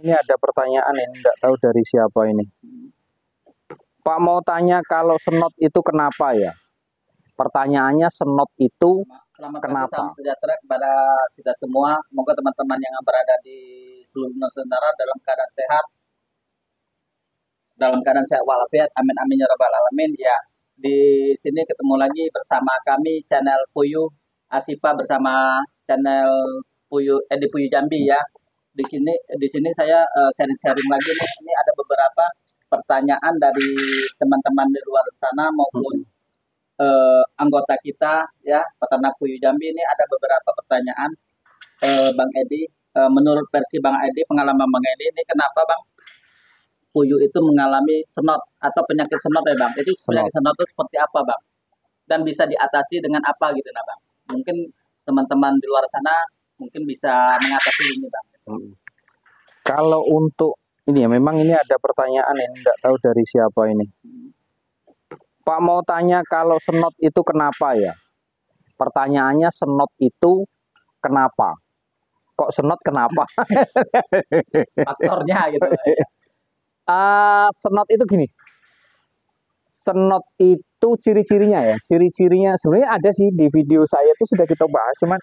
Ini ada pertanyaan ini, enggak tahu dari siapa ini. Pak mau tanya kalau senot itu kenapa ya? Pertanyaannya senot itu Selamat pagi, kenapa? salam sejahtera kepada kita semua. Semoga teman-teman yang berada di seluruh Nusantara dalam keadaan sehat walafiat. Amin amin ya rabbal alamin. Ya, di sini ketemu lagi bersama kami channel Puyuh Asifa bersama channel Puyuh Edi Puyuh Jambi ya. Di sini saya sharing-sharing lagi nih. Ini ada beberapa pertanyaan dari teman-teman di luar sana maupun anggota kita ya, peternak Puyuh Jambi. Ini ada beberapa pertanyaan Bang Edi. Menurut versi Bang Edi, pengalaman Bang Edi, ini kenapa Bang Puyuh itu mengalami senot atau penyakit senot ya Bang? Itu penyakit senot itu seperti apa Bang? Dan bisa diatasi dengan apa gitu nah Bang? Mungkin teman-teman di luar sana mungkin bisa mengatasi ini Bang. Kalau untuk ini ya, memang ini ada pertanyaan ini, enggak tahu dari siapa ini. Pak mau tanya kalau senot itu kenapa ya? Pertanyaannya senot itu kenapa? Kok senot kenapa? Faktornya gitu. Senot itu gini. Senot itu ciri-cirinya ya. Ciri-cirinya sebenarnya ada sih di video saya itu sudah kita bahas, cuman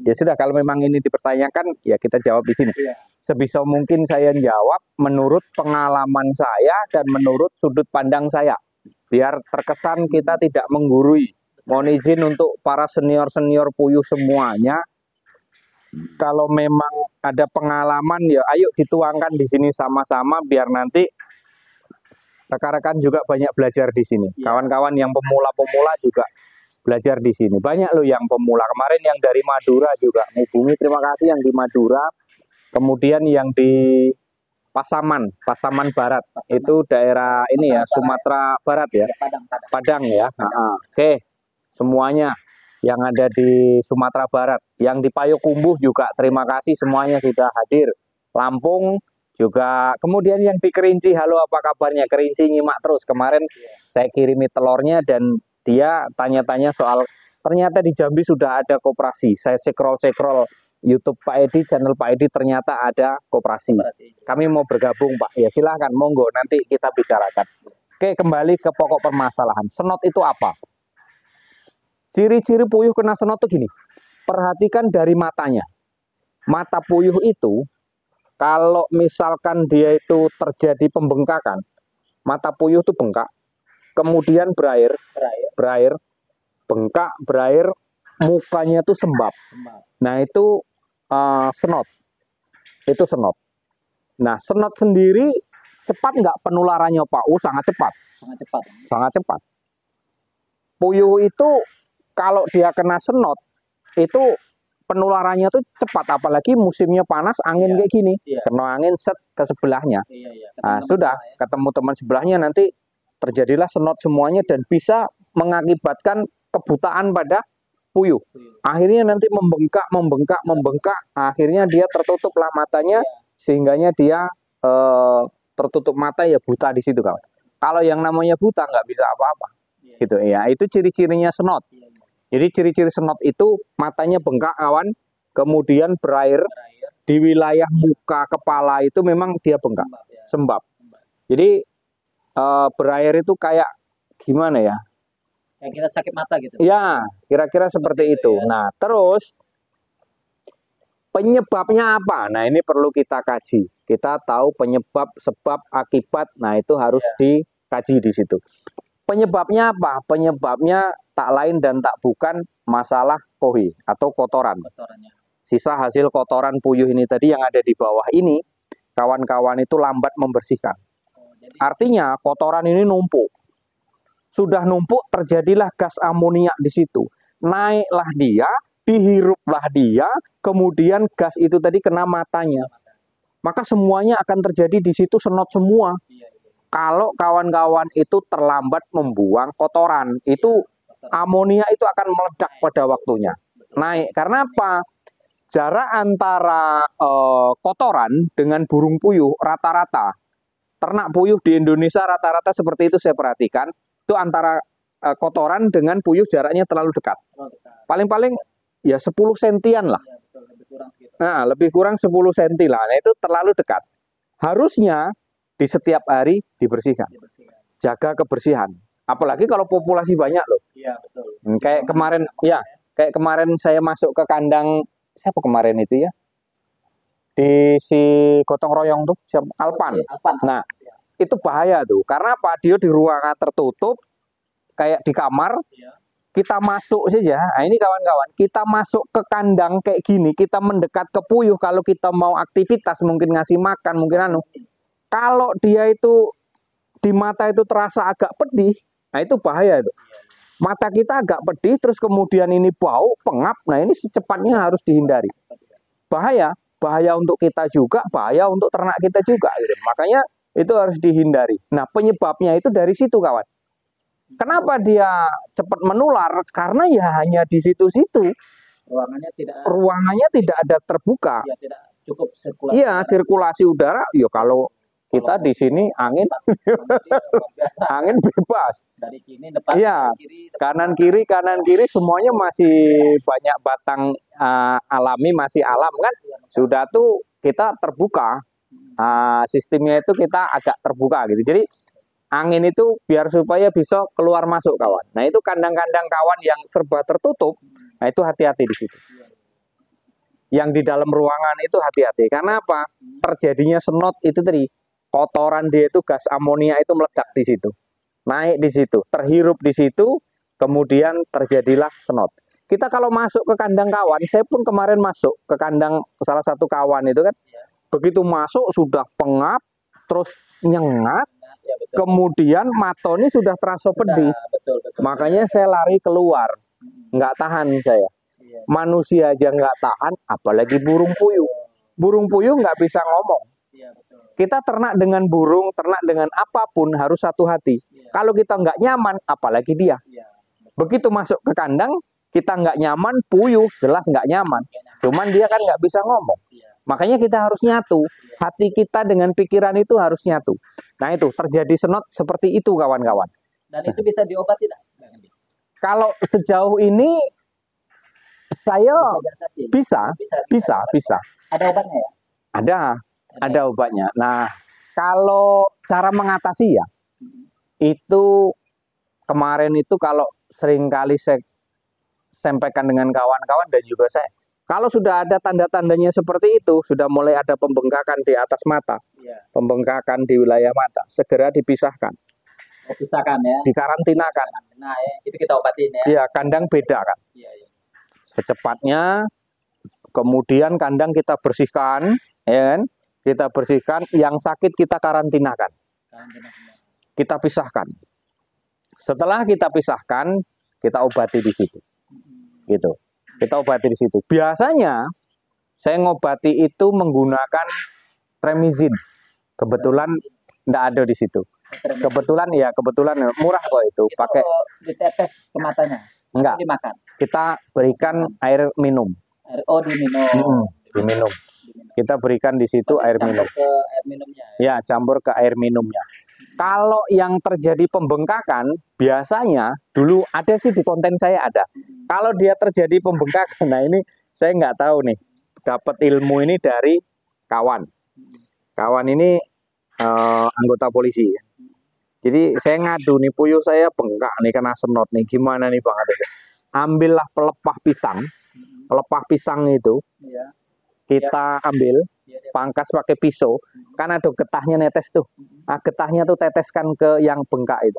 ya sudah kalau memang ini dipertanyakan ya kita jawab di sini. Sebisa mungkin saya jawab menurut pengalaman saya dan menurut sudut pandang saya. Biar terkesan kita tidak menggurui. Mohon izin untuk para senior-senior puyuh semuanya. Kalau memang ada pengalaman ya ayo dituangkan di sini sama-sama biar nanti rekan-rekan juga banyak belajar di sini. Kawan-kawan yang pemula-pemula juga belajar di sini. Banyak loh yang pemula. Kemarin yang dari Madura juga menghubungi, terima kasih yang di Madura. Kemudian yang di Pasaman Barat. Itu daerah ini ya, Sumatera Barat ya. Padang ya. Oke. Semuanya yang ada di Sumatera Barat. Yang di Payokumbuh juga terima kasih semuanya sudah hadir. Lampung juga, kemudian yang di Kerinci, halo apa kabarnya? Kerinci nyimak terus. Kemarin saya kirimi telurnya dan dia tanya-tanya soal ternyata di Jambi sudah ada koperasi. Saya scroll YouTube Pak Edi, channel Pak Edi ternyata ada koperasi. Kami mau bergabung Pak. Ya silahkan, monggo nanti kita bicarakan. Oke, kembali ke pokok permasalahan. Senot itu apa? Ciri-ciri puyuh kena senot itu gini. Perhatikan dari matanya. Mata puyuh itu kalau misalkan dia itu terjadi pembengkakan, mata puyuh itu bengkak, kemudian berair, bengkak, berair, mukanya itu sembab. Nah itu senot, itu senot. Nah senot sendiri cepat nggak penularannya Pak? Sangat cepat, sangat cepat. Puyuh itu kalau dia kena senot itu penularannya tuh cepat, apalagi musimnya panas, angin kayak gini, kena angin set ke sebelahnya. Nah, sudah ketemu teman sebelahnya nanti terjadilah senot semuanya dan bisa mengakibatkan kebutaan pada puyuh. Akhirnya nanti membengkak, akhirnya dia tertutuplah matanya sehingganya dia tertutup mata ya buta di situ kawan. Kalau yang namanya buta nggak bisa apa-apa, gitu ya. Itu ciri-cirinya senot. Jadi ciri-ciri senot itu matanya bengkak kawan, kemudian berair di wilayah muka kepala itu memang dia bengkak, sembab. Jadi berair itu kayak gimana ya? Kayak kita sakit mata gitu. Ya, kira-kira seperti itu. Nah, terus penyebabnya apa? Nah, ini perlu kita kaji. Kita tahu penyebab, sebab, akibat. Nah, itu harus dikaji di situ. Penyebabnya apa? Penyebabnya tak lain dan tak bukan masalah kohi atau kotoran. Sisa hasil kotoran puyuh ini tadi yang ada di bawah ini, kawan-kawan itu lambat membersihkan. Artinya kotoran ini numpuk. Sudah numpuk, terjadilah gas amoniak di situ. Naiklah dia, dihiruplah dia, kemudian gas itu tadi kena matanya. Maka semuanya akan terjadi di situ senot semua. Kalau kawan-kawan itu terlambat membuang kotoran, itu amonia itu akan meledak pada waktunya. Naik. Karena apa? Jarak antara kotoran dengan burung puyuh rata-rata. Ternak puyuh di Indonesia rata-rata seperti itu saya perhatikan. Itu antara kotoran dengan puyuh jaraknya terlalu dekat. Paling-paling ya 10 sentian lah. Nah, lebih kurang 10 senti lah. Nah, itu terlalu dekat. Harusnya di setiap hari dibersihkan, jaga kebersihan. Apalagi kalau populasi banyak loh. Iya, betul. Kayak kemarin, ya, kayak kemarin saya masuk ke kandang siapa kemarin itu ya? Di si gotong royong tuh, siapa? Alpan. Alpan. Nah, itu bahaya tuh. Karena apa? Dia di ruangan tertutup, kayak di kamar. Iya. Kita masuk saja. Nah, ini kawan-kawan, kita masuk ke kandang kayak gini, kita mendekat ke puyuh kalau kita mau aktivitas, mungkin ngasih makan, mungkin anu. Kalau dia itu di mata itu terasa agak pedih, nah itu bahaya itu. Mata kita agak pedih, terus kemudian ini bau, pengap, nah ini secepatnya harus dihindari. Bahaya, bahaya untuk kita juga, bahaya untuk ternak kita juga. Gitu. Makanya itu harus dihindari. Nah penyebabnya itu dari situ kawan. Kenapa dia cepat menular? Karena ya hanya di situ-situ. Ruangannya tidak ada terbuka. Ya, tidak cukup sirkulasi. Iya, sirkulasi udara. Ya kalau kita di sini angin angin bebas. Dari kiri depan, iya, kiri, depan, kanan kiri semuanya masih banyak batang alami, masih alam kan. Sudah tuh kita terbuka. Sistemnya itu kita agak terbuka gitu. Jadi angin itu biar supaya bisa keluar masuk kawan. Nah itu kandang-kandang kawan yang serba tertutup, nah itu hati-hati di situ. Yang di dalam ruangan itu hati-hati. Karena apa? Terjadinya senot itu tadi, kotoran dia itu gas amonia itu meledak di situ, naik di situ, terhirup di situ, kemudian terjadilah senot. Kita kalau masuk ke kandang kawan, saya pun kemarin masuk ke kandang salah satu kawan itu kan, begitu masuk sudah pengap, terus nyengat. Ya, kemudian matoni sudah terasa pedih. Betul. Makanya saya lari keluar. Nggak tahan saya. Ya. Manusia aja nggak tahan, apalagi burung puyuh. Burung puyuh nggak bisa ngomong. Ya, betul. Kita ternak dengan burung, ternak dengan apapun harus satu hati. Ya. Kalau kita nggak nyaman, apalagi dia. Ya. Begitu masuk ke kandang, kita nggak nyaman, puyuh jelas nggak nyaman. Cuman dia kan nggak bisa ngomong. Ya. Makanya kita harus nyatu. Hati kita dengan pikiran itu harus nyatu. Nah itu terjadi senot seperti itu kawan-kawan. Dan itu bisa diobati tidak? Kalau sejauh ini saya bisa. Ada obatnya ya? Ada obatnya. Nah kalau cara mengatasi ya, itu kemarin itu kalau seringkali saya sampaikan dengan kawan-kawan dan juga saya, kalau sudah ada tanda-tandanya seperti itu, sudah mulai ada pembengkakan di atas mata, pembengkakan di wilayah mata, segera dipisahkan. Pisahkan ya. Dikarantinakan. Nah, itu kita obatin ya. Iya, kandang beda kan. Iya. Secepatnya, kemudian kandang kita bersihkan, ya kan? Kita bersihkan, yang sakit kita karantinakan. Kita pisahkan. Setelah kita pisahkan, kita obati di situ. Gitu. Kita obati di situ. Biasanya saya ngobati itu menggunakan tremizin. Kebetulan enggak ada di situ. Kebetulan murah kok itu. Pakai ditetes ke matanya. Enggak. Dimakan. Kita berikan air minum. Diminum. Diminum. Kita berikan di situ air minum. Ke air minumnya. Ya, campur ke air minumnya. Kalau yang terjadi pembengkakan, biasanya dulu ada sih di konten saya ada. Kalau dia terjadi pembengkakan, nah ini saya nggak tahu nih. Dapat ilmu ini dari kawan. Kawan ini anggota polisi. Jadi saya ngadu nih, puyuh saya bengkak nih kena senot nih. Gimana nih Bang? Ambillah pelepah pisang. Pelepah pisang itu kita ambil, pangkas pakai pisau, kan ada getahnya netes tuh. Nah, getahnya tuh teteskan ke yang bengkak itu.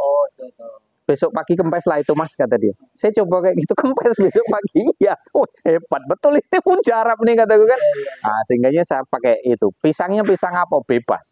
Besok pagi kempes lah itu Mas, kata dia. Saya coba kayak gitu, kempes besok pagi. Iya, hebat betul itu mujarab nih kata gue kan. Nah, sehingganya saya pakai itu. Pisangnya pisang apa? Bebas.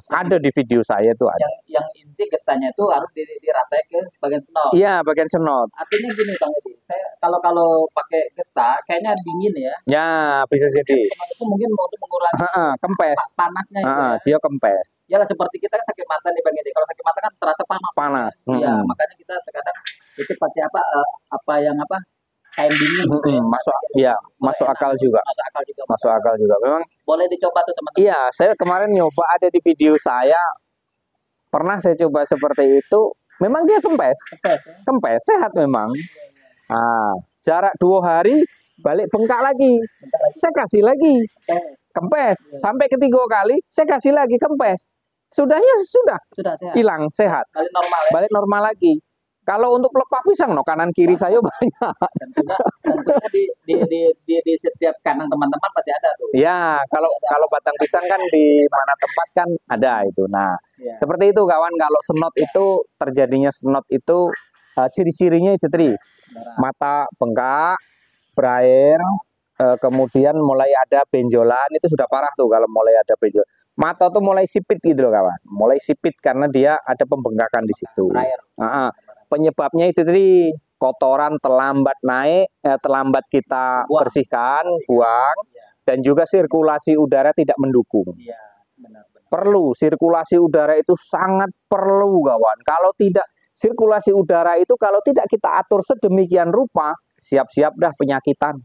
Ada di video saya tuh ada. Yang inti getahnya itu harus diratai ke bagian senot. Iya, bagian senot. Artinya gini Bang Edi, saya kalau pakai getah kayaknya dingin ya. Ya, bisa jadi. Itu mungkin untuk mengurangi kempes. Panasnya itu ya. Dia kempes. Ya lah, seperti kita kan sakit mata nih Bang Edi. Kalau sakit mata kan terasa panas. Iya, makanya kita terkadang itu pakai kain dingin. Masuk akal juga. Masuk akal juga. Memang boleh dicoba tuh teman-teman. Iya, saya kemarin nyoba, ada di video saya. Pernah saya coba seperti itu. Memang dia kempes. Kempes, sehat memang. Nah, jarak 2 hari balik bengkak lagi. Saya kasih lagi. kempes. Iya. Sampai ketiga kali saya kasih lagi kempes. Sudahnya sudah Sudah sehat. hilang sehat. Balik normal ya. Balik normal lagi. Kalau untuk pelepah pisang no kanan kiri saya banyak. Tentunya di setiap kandang teman-teman pasti ada tuh. Ya, kalau batang pisang kan di mana tempat kan ada itu. Nah, Iya. seperti itu kawan, kalau senot itu terjadinya senot itu ciri-cirinya itu tadi. Darah. Mata bengkak, berair, kemudian mulai ada benjolan, itu sudah parah tuh kalau mulai ada benjol. Mata tuh mulai sipit gitu loh kawan, mulai sipit karena dia ada pembengkakan di situ. Berair. Penyebabnya itu tadi kotoran terlambat naik, terlambat kita bersihkan, buang, dan juga sirkulasi udara tidak mendukung. Iya, benar-benar. Perlu sirkulasi udara itu sangat perlu kawan. Kalau tidak sirkulasi udara itu kalau tidak kita atur sedemikian rupa, siap-siap dah penyakitan.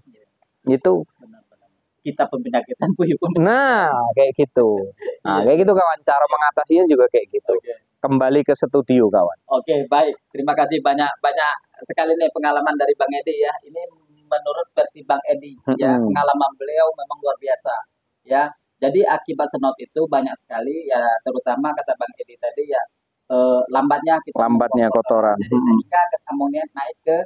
Itu. Benar-benar. Kita pun penyakitan puyuh pun. Nah, kayak gitu. Nah, kayak gitu kawan. Cara mengatasinya juga kayak gitu. Oke. Kembali ke studio kawan. Oke, baik. Terima kasih banyak sekali nih pengalaman dari Bang Edi ya. Ini menurut versi Bang Edi ya, pengalaman beliau memang luar biasa ya. Jadi akibat senot itu banyak sekali ya, terutama kata Bang Edi tadi ya, lambatnya kotoran. Jadi sehingga kesamonnya naik ke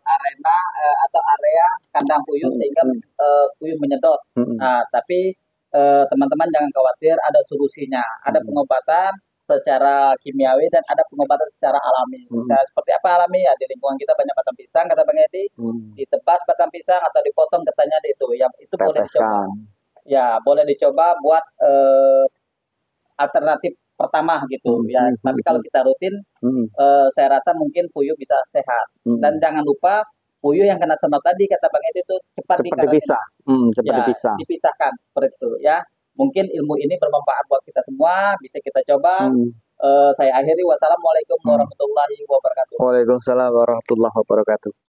arena atau area kandang puyuh sehingga puyuh menyedot. Nah, tapi teman-teman jangan khawatir, ada solusinya, ada pengobatan secara kimiawi dan ada pengobatan secara alami. Nah, seperti apa alami ya, di lingkungan kita banyak batang pisang kata Bang Edi, ditebas batang pisang atau dipotong katanya itu, yang itu boleh dicoba. Ya, boleh dicoba buat alternatif pertama gitu ya. Tapi kalau kita rutin, saya rasa mungkin puyuh bisa sehat. Dan jangan lupa puyuh yang kena senot tadi kata Bang Edi itu cepat dipisah. Dipisahkan seperti itu ya. Mungkin ilmu ini bermanfaat buat kita semua, bisa kita coba. Saya akhiri, wassalamualaikum warahmatullahi wabarakatuh. Waalaikumsalam warahmatullahi wabarakatuh.